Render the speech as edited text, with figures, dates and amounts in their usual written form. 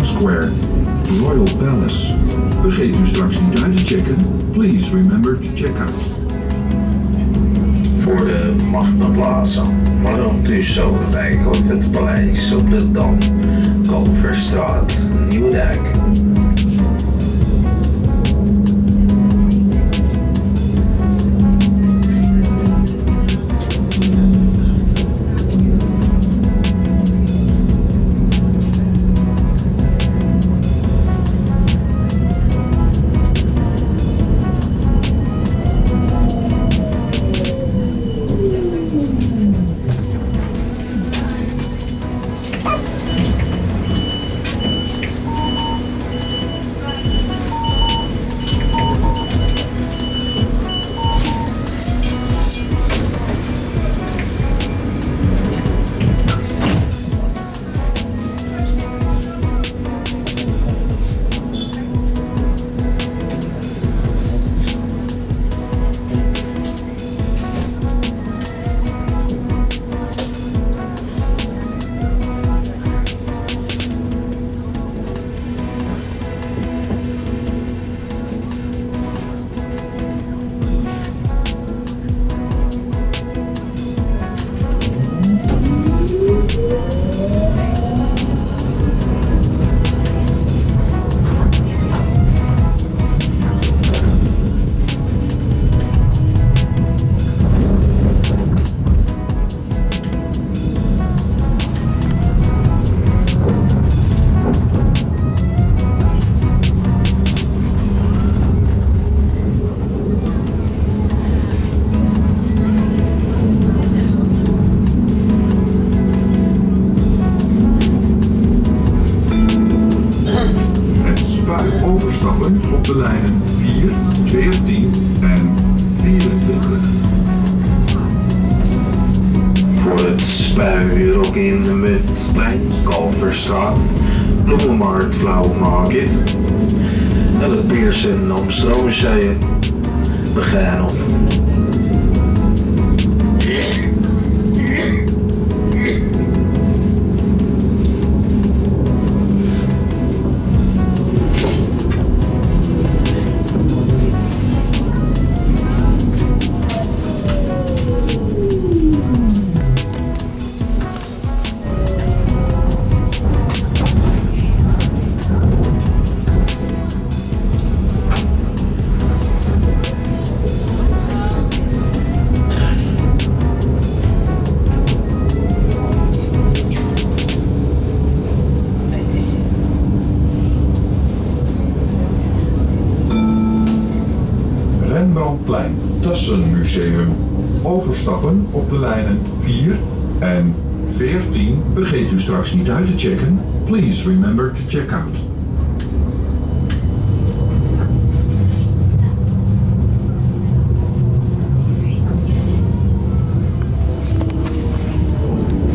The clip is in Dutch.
Square, Royal Palace. Vergeet u straks niet uit te checken. Please remember to check out. Voor de Magna Plaza, Marant Zodewijk of het Paleis op de Dam, Kalverstraat, Nieuwedijk. Overstappen op de lijnen 4, 14 en 24. Voor het Spuirock in de Mutplein, Kalverstraat, Bloemenmarkt, Flower Market en het Pearson Amsterdam Museum, Begijnhof. Rembrandtplein, Tassenmuseum. Overstappen op de lijnen 4 en 14. Vergeet u straks niet uit te checken. Please remember to check out.